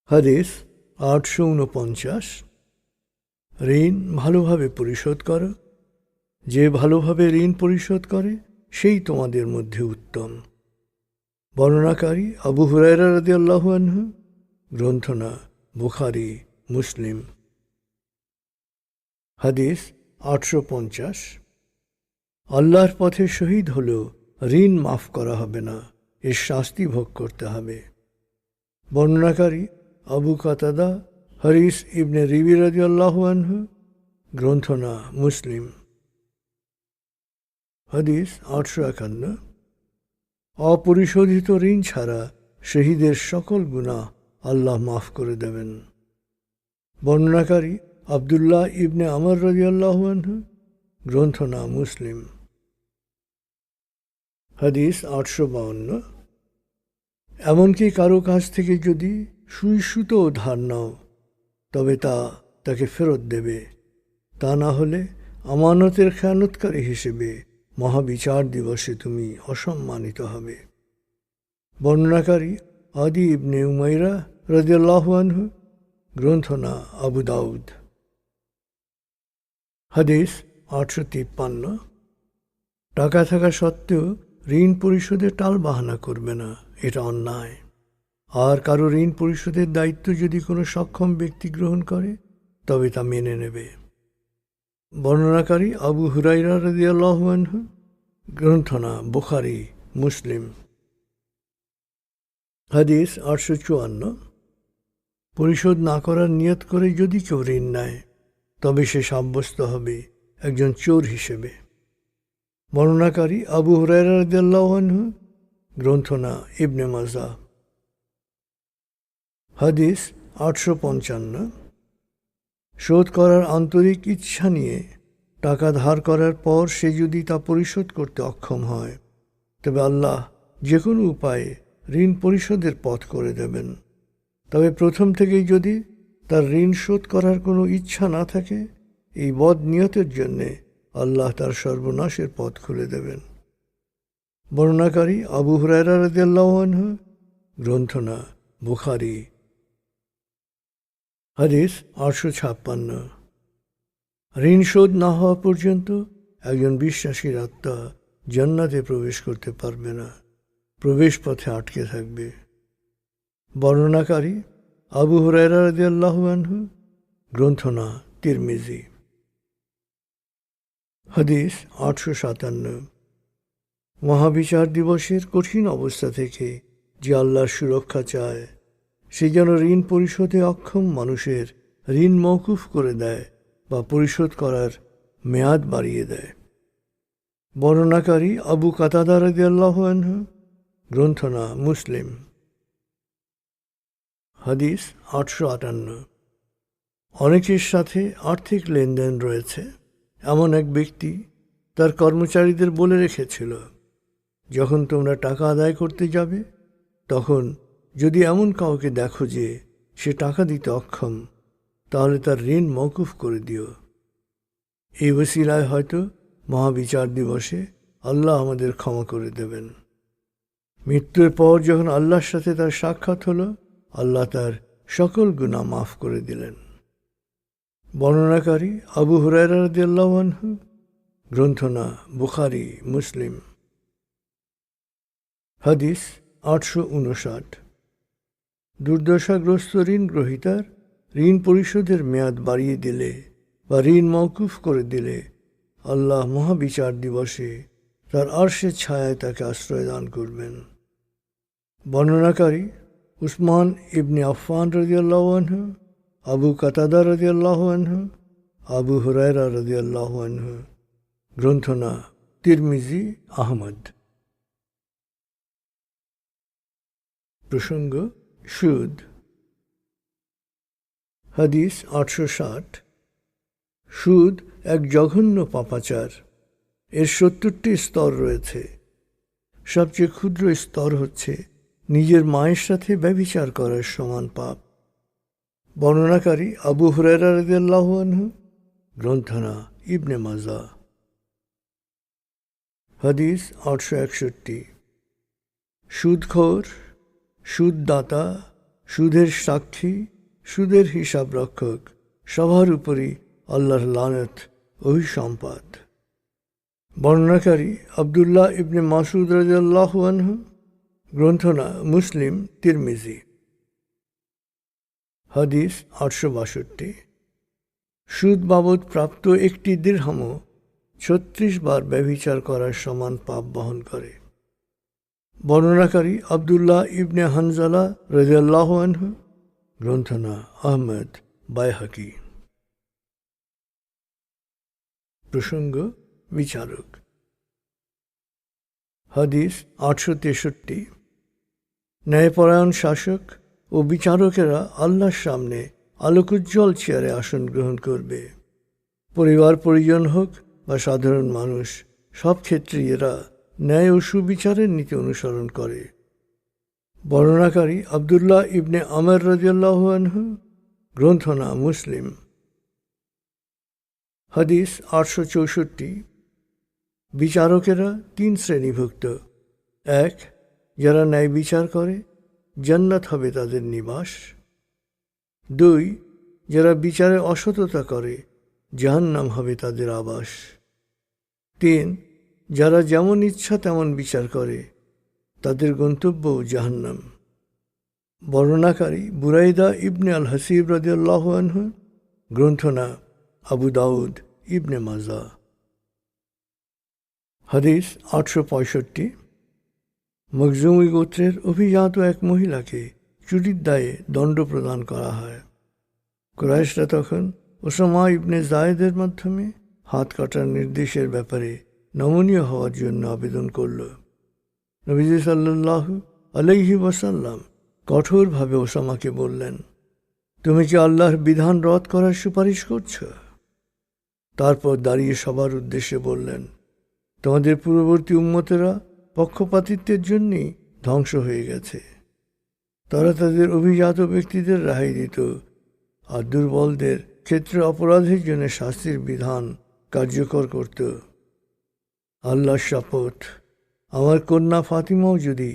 হাদিস 849। ঋণ ভালোভাবে পরিশোধ করো। যে ভালোভাবে ঋণ পরিশোধ করে সেই তোমাদের মধ্যে উত্তম। বর্ণনাকারী আবু হুরায়রা রাদিয়াল্লাহু আনহু, গ্রন্থনা বুখারী মুসলিম। হাদিস 850। আল্লাহর পথে শহীদ হলেও ঋণ মাফ করা হবে না, এর শাস্তি ভোগ করতে হবে। বর্ণনাকারী আবু কাতাদা হারিস ইবনে রিবি রাদিয়াল্লাহু আনহু, গ্রন্থনা মুসলিম। হাদিস 851। অপরিশোধিত ঋণ ছাড়া শহীদের সকল গুনাহ আল্লাহ মাফ করে দেবেন। বর্ণনাকারী আবদুল্লাহ ইবনে আমর রাদিয়াল্লাহু আনহু, গ্রন্থনা মুসলিম। হাদিস 852। এমনকি কারো কাছ থেকে যদি সুই সুতো ধার নাও তবে তা তাকে ফেরত দেবে, তা না হলে আমানতের খেয়ানতকারী হিসেবে মহাবিচার দিবসে তুমি অসম্মানিত হবে। বর্ণনাকারী আদি ইবনে উমাইরা রাদিয়াল্লাহু আনহু, গ্রন্থনা আবু দাউদ। হাদিস 853। টাকা থাকা সত্ত্বেও ঋণ পরিশোধে টালবাহানা করবে না, এটা অন্যায়। আর কারো ঋণ পরিশোধের দায়িত্ব যদি কোনো সক্ষম ব্যক্তি গ্রহণ করে তবে তা মেনে নেবে। বর্ণনাকারী আবু হুরাইরা রাদিয়াল্লাহু আনহু, গ্রন্থনা বুখারী মুসলিম। হাদিস 854। পরিশোধ না করার নিয়ত করে যদি কেউ ঋণ নেয় তবে সে সাব্যস্ত হবে একজন চোর হিসেবে। বর্ণনাকারী আবু হুরায়রা রাদিয়াল্লাহু আনহু, গ্রন্থনা ইবনে মাজাহ। হাদিস 855। শোধ করার আন্তরিক ইচ্ছা নিয়ে টাকা ধার করার পর সে যদি তা পরিশোধ করতে অক্ষম হয় তবে আল্লাহ যে কোনো উপায়ে ঋণ পরিশোধের পথ করে দেবেন। তবে প্রথম থেকেই যদি তার ঋণ শোধ করার কোনো ইচ্ছা না থাকে, এই বদ নিয়তের জন্যে আল্লাহ তার সর্বনাশের পথ খুলে দেবেন। বর্ণনাকারী আবু হুরায়রা রাদিয়াল্লাহু আনহু, গ্রন্থনা বুখারী। হাদিস 856। ঋণ শোধ না হওয়া পর্যন্ত একজন বিশ্বাসীর আত্মা জান্নাতে প্রবেশ করতে পারবে না, প্রবেশ পথে আটকে থাকবে। বর্ণনাকারী আবু হুরায়রা রাদিয়াল্লাহু আনহু, গ্রন্থনা তিরমিজি। হাদিস 857। মহাবিচার দিবসের কঠিন অবস্থা থেকে যে আল্লাহর সুরক্ষা চায় সে যেন ঋণ পরিশোধে অক্ষম মানুষের ঋণ মওকুফ করে দেয় বা পরিশোধ করার মেয়াদ বাড়িয়ে দেয়। বর্ণনাকারী আবু কাতাদা রাদিয়াল্লাহু আনহু, গ্রন্থনা মুসলিম। হাদিস 858। অনেকের সাথে আর্থিক লেনদেন রয়েছে এমন এক ব্যক্তি তার কর্মচারীদের বলে রেখেছিল, যখন তোমরা টাকা আদায় করতে যাবে তখন যদি এমন কাউকে দেখো যে সে টাকা দিতে অক্ষম তাহলে তার ঋণ মওকুফ করে দিও। এই ওসিলায় হয়তো মহাবিচার দিবসে আল্লাহ আমাদের ক্ষমা করে দেবেন। মৃত্যুর পর যখন আল্লাহর সাথে তার সাক্ষাৎ হলো, আল্লাহ তার সকল গুনাহ মাফ করে দিলেন। বর্ণনাকারী আবু হুরায়রা রাদিয়াল্লাহু আনহু, গ্রন্থনা বুখারী মুসলিম। হাদিস 859। দুর্দশাগ্রস্ত ঋণ গ্রহীতার ঋণ পরিশোধের মেয়াদ বাড়িয়ে দিলে বা ঋণ মওকুফ করে দিলে আল্লাহ মহাবিচার দিবসে তার আরশের ছায়ায় তাকে আশ্রয় দান করবেন। বর্ণনাকারী উসমান ইবনে আফফান রাদিয়াল্লাহু আনহু, আবু কাতাদা রাদিয়াল্লাহু আনহু, আবু হুরায়রা রাদিয়াল্লাহু আনহু, গ্রন্থনা তিরমিজি আহমদ। প্রসঙ্গ সুদ। হাদিস 860। সুদ এক জঘন্য পাপাচার। এর 70টি স্তর রয়েছে। সবচেয়ে ক্ষুদ্র স্তর হচ্ছে নিজের মায়ের সাথে ব্যভিচার করার সমান পাপ। বর্ণনাকারী আবু হুরায়রা রাদিয়াল্লাহু আনহু, গ্রন্থনা ইবনে মাজাহ। হাদিস 861। সুদখোর, সুদদাতা, সুদের সাক্ষী, সুদের হিসাব রক্ষক সবার উপরই আল্লাহর লানত অভিসম্পাত। বর্ণনাকারী আব্দুল্লাহ ইবনে মাসউদ রাদিয়াল্লাহু আনহু, গ্রন্থনা মুসলিম তিরমিজি। হাদিস 862। সুদ বাবদ প্রাপ্ত একটি দিরহামও 36 বার ব্যভিচার করার সমান পাপ বহন করে। বর্ণনাকারী আব্দুল্লাহ ইবনে হানজালা রাদিয়াল্লাহু আনহু, গ্রন্থনা আহমদ বাইহাকি। প্রসঙ্গ বিচারক। হাদিস 863। ন্যায়পরায়ণ শাসক ও বিচারকেরা আল্লাহর সামনে আলোকোজ্জ্বল চেয়ারে আসন গ্রহণ করবে। পরিবার পরিজন হোক বা সাধারণ মানুষ, সব ক্ষেত্রেই এরা ন্যায় ও সুবিচারের নীতি অনুসরণ করে। বর্ণনাকারী আব্দুল্লাহ ইবনে আমর রাদিয়াল্লাহু আনহু, গ্রন্থনা মুসলিম। হাদিস 864। বিচারকেরা 3 শ্রেণীভুক্ত। 1, যারা ন্যায় বিচার করে, জান্নাত হবে তাদের নিবাস। 2, যারা বিচারে অসততা করে, জাহান্নাম হবে তাদের আবাস। 3, যারা যেমন ইচ্ছা তেমন বিচার করে, তাদের গন্তব্য জাহান্নাম। বর্ণনাকারী বুরাইদা ইবনে আল হাসিব রাদিয়াল্লাহু আনহু, গ্রন্থনা আবু দাউদ ইবনে মাজা। হাদিস 865। মখজুমি গোত্রের অভিজাত এক মহিলাকে চুরির দায়ে দণ্ড প্রদান করা হয়। কুরাইশরা তখন ওসামা ইবনে জায়েদের মাধ্যমে হাত কাটার নির্দেশের ব্যাপারে নমনীয় হওয়ার জন্য আবেদন করল। নবীজি সাল্লাল্লাহু আলাইহি ওয়াসাল্লাম কঠোরভাবে ওসামাকে বললেন, তুমি কি আল্লাহর বিধান রদ করার সুপারিশ করছ? তারপর দাঁড়িয়ে সবার উদ্দেশ্যে বললেন, তোমাদের পূর্ববর্তী উম্মতেরা পক্ষপাতিত্বের জন্যই ধ্বংস হয়ে গেছে। তারা তাদের অভিজাত ব্যক্তিদের রেহাই দিত আর দুর্বলদের ক্ষেত্রে অপরাধের জন্য শাস্তির বিধান কার্যকর করত। আল্লাহর শপথ, আমার কন্যা ফাতিমাও যদি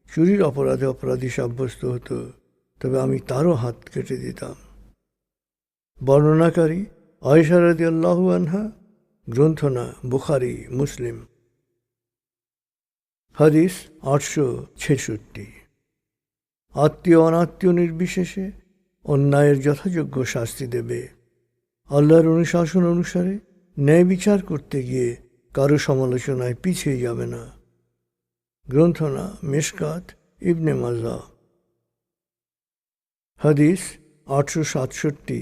চুরির অপরাধে অপরাধী সাব্যস্ত হতো, তবে আমি তারও হাত কেটে দিতাম। বর্ণনাকারী আয়েশা রাদিয়াল্লাহু আনহা, গ্রন্থনা বুখারী মুসলিম। হাদিস 866। আত্মীয় অনাত্মীয় নির্বিশেষে অন্যায়ের যথাযোগ্য শাস্তি দেবে। আল্লাহর অনুশাসন অনুসারে ন্যায় বিচার করতে গিয়ে কারো সমালোচনায় পিছিয়ে যাবে না। গ্রন্থনা মেশকাত ইবনে মাজা। হাদিস 867।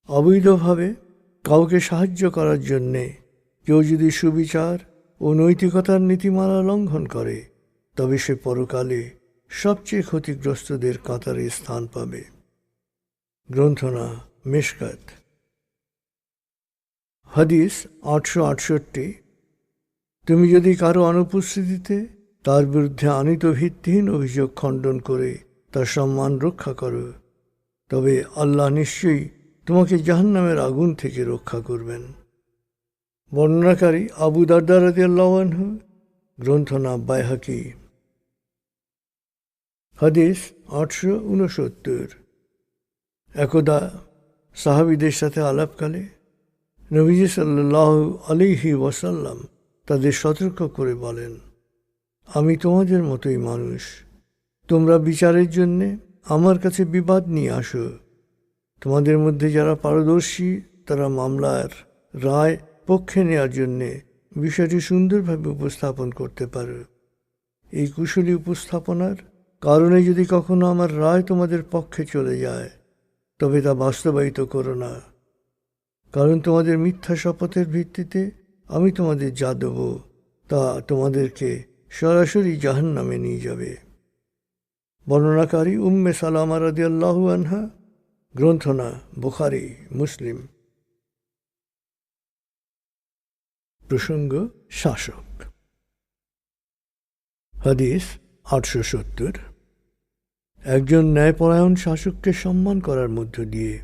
অবৈধভাবে কাউকে সাহায্য করার জন্যে কেউ যদি সুবিচার ও নৈতিকতার নীতিমালা লঙ্ঘন করে, তবে সে পরকালে সবচেয়ে ক্ষতিগ্রস্তদের কাতারে স্থান পাবে। গ্রন্থনা মেশকাত। হাদিস 868। তুমি যদি কারো অনুপস্থিতিতে তার বিরুদ্ধে আনীত ভিত্তিহীন অভিযোগ খণ্ডন করে তার সম্মান রক্ষা করো, তবে আল্লাহ নিশ্চয়ই তোমাকে জাহান্নামের আগুন থেকে রক্ষা করবেন। বর্ণনাকারী আবু দারদা রাদিয়াল্লাহু আনহু, গ্রন্থনা বাইহাকি। হাদিস 869। একদা সাহাবীদের সাথে আলাপকালে নবীজি সাল্লাল্লাহু আলাইহি ওয়াসাল্লাম তাদের সতর্ক করে বলেন, আমি তোমাদের মতোই মানুষ। তোমরা বিচারের জন্যে আমার কাছে বিবাদ নিয়ে আসো। তোমাদের মধ্যে যারা পারদর্শী, তারা মামলার রায় পক্ষে নেওয়ার জন্যে বিষয়টি সুন্দরভাবে উপস্থাপন করতে পারো। এই কুশলী উপস্থাপনার কারণে যদি কখনো আমার রায় তোমাদের পক্ষে চলে যায়, তবে তা বাস্তবায়িত করো না, কারণ তোমাদের মিথ্যা শপথের ভিত্তিতে আমি তোমাদের যা দেব তা তোমাদেরকে সরাসরি জাহান্নামে নিয়ে যাবে। বর্ণনাকারী উম্মে সালামা রাদিয়াল্লাহু আনহা, গ্রন্থনা বুখারী মুসলিম। প্রসঙ্গ শাসক। হাদিস 870। একজন ন্যায়পরায়ণ শাসককে সম্মান করার মধ্য দিয়ে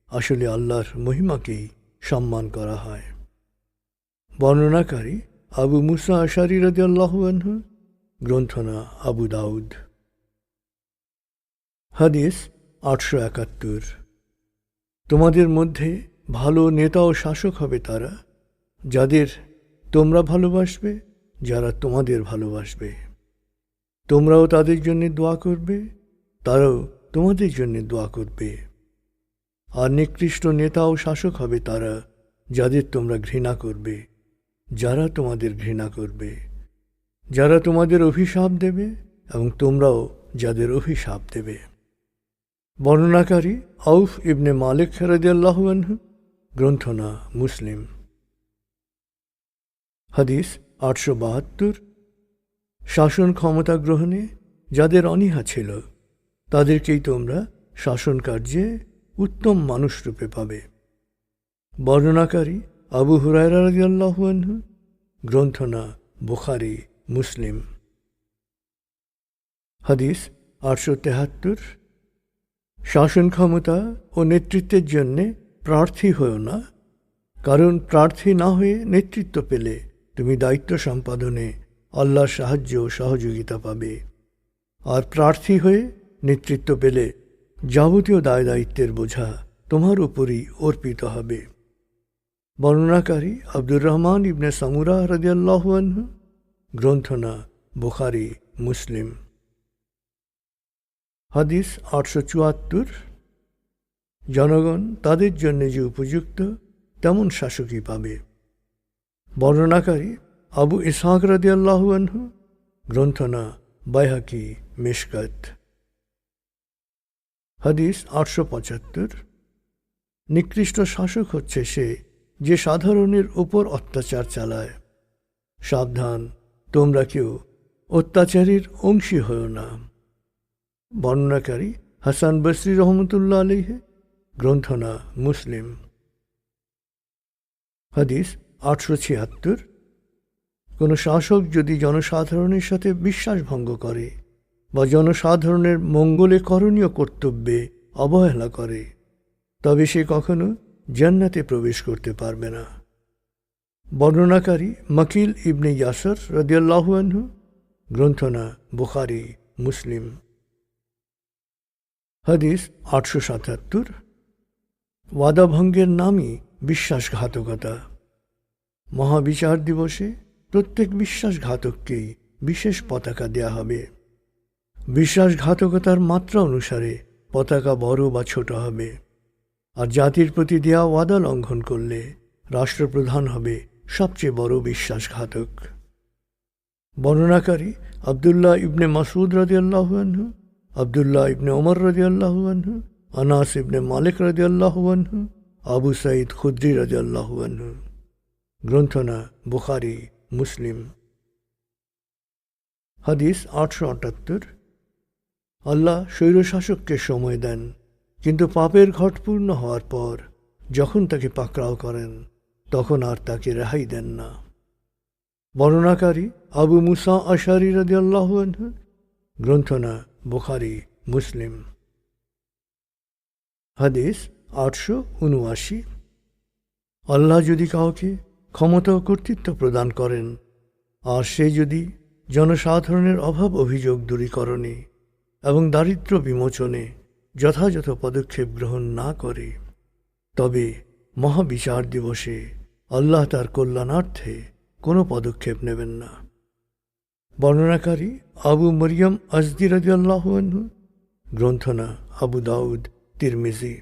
আসলে আল্লাহর মহিমাকেই সম্মান করা হয়। বর্ণনাকারী আবু মুসা আশারী রাদিয়াল্লাহু আনহু, গ্রন্থনা আবু দাউদ। হাদিস 871। তোমাদের মধ্যে ভালো নেতা ও শাসক হবে তারা, যাদের তোমরা ভালোবাসবে, যারা তোমাদের ভালোবাসবে। তোমরাও তাদের জন্য দোয়া করবে, তারাও তোমাদের জন্য দোয়া করবে। আর নিকৃষ্ট নেতা ও শাসক হবে তারা, যাদের তোমরা ঘৃণা করবে, যারা তোমাদের ঘৃণা করবে, যারা তোমাদের অভিশাপ দেবে এবং তোমরাও যাদের অভিশাপ দেবে। বর্ণনাকারী আউফ ইবনে মালিক রাদিয়াল্লাহু আনহু, গ্রন্থনা মুসলিম। হাদিস 872। শাসন ক্ষমতা গ্রহণে যাদের অনীহা ছিল, তাদেরকেই তোমরা শাসন কার্যে উত্তম মানুষরূপে পাবে। বর্ণনাকারী আবু হুরায়রা রাদিয়াল্লাহু আনহু, গ্রন্থনা বুখারী মুসলিম। হাদিস 873। শাসন ক্ষমতা ও নেতৃত্বের জন্যে প্রার্থী হও না, কারণ প্রার্থী না হয়ে নেতৃত্ব পেলে তুমি দায়িত্ব সম্পাদনে আল্লাহর সাহায্য ও সহযোগিতা পাবে, আর প্রার্থী হয়ে নেতৃত্ব পেলে যাবতীয় দায় দায়িত্বের বোঝা তোমার উপরই অর্পিত হবে। বর্ণনাকারী আব্দুর রহমান ইবনে সামুরা রাদিয়াল্লাহু আনহু, গ্রন্থনা বুখারী মুসলিম। হাদিস 874। জনগণ তাদের জন্য যে উপযুক্ত তেমন শাসকই পাবে। বর্ণনাকারী আবু ইসহাক রাদিয়াল্লাহু আনহু, গ্রন্থনা বাইহাকি মিশকাত। হাদিস 875। নিকৃষ্ট শাসক হচ্ছে সে যে সাধারণের উপর অত্যাচার চালায়। সাবধান, তোমরা কেউ অত্যাচারীর অংশী হও না। বর্ণনাকারী হাসান বসরি রহমতুল্লাহ আলাইহি, গ্রন্থনা মুসলিম। হাদিস 876। কোনো শাসক যদি জনসাধারণের সাথে বিশ্বাসভঙ্গ করে বা জনসাধারণের মঙ্গলে করণীয় কর্তব্যে অবহেলা করে, তবে সে কখনো জান্নাতে প্রবেশ করতে পারবে না। বর্ণনাকারী মাকিল ইবনে ইয়াসর রাদিয়াল্লাহু আনহু, গ্রন্থনা বুখারী মুসলিম। হাদিস 877। ওয়াদা ভঙ্গের নামই বিশ্বাসঘাতকতা। মহাবিচার দিবসে প্রত্যেক বিশ্বাসঘাতককেই বিশেষ পতাকা দেয়া হবে। বিশ্বাসঘাতকতার মাত্রা অনুসারে পতাকা বড় বা ছোট হবে। আর জাতির প্রতি দেয়া ওয়াদা লঙ্ঘন করলে রাষ্ট্রপ্রধান হবে সবচেয়ে বড় বিশ্বাসঘাতক। বর্ণনাকারী আবদুল্লাহ ইবনে মাসউদ রাদিয়াল্লাহু আনহু, আবদুল্লাহ ইবনে ওমর রাদিয়াল্লাহু আনহু, আনাস ইবনে মালিক রাদিয়াল্লাহু আনহু, আবু সাঈদ খুদরি রাদিয়াল্লাহু আনহু, গ্রন্থনা বুখারী মুসলিম। হাদিস 878। আল্লাহ স্বৈরশাসককে সময় দেন, কিন্তু পাপের ঘট পূর্ণ হওয়ার পর যখন তাকে পাকড়াও করেন তখন আর তাকে রেহাই দেন না। বর্ণনাকারী আবু মুসা আশআরী রাদিয়াল্লাহু আনহু, গ্রন্থনা বুখারী মুসলিম। হাদিস 879। আল্লাহ যদি কাউকে ক্ষমতা ও কর্তৃত্ব প্রদান করেন আর সে যদি জনসাধারণের অভাব অভিযোগ দূরীকরণে এবং দারিদ্র্য বিমোচনে যথাযথ পদক্ষেপ গ্রহণ না করে, তবে মহাবিচার দিবসে আল্লাহ তার কল্যাণার্থে কোনো পদক্ষেপ নেবেন না। বর্ণনাকারী আবু মরিয়ম আজদি রাদিয়াল্লাহু আনহু, গ্রন্থনা আবু দাউদ তিরমিজি।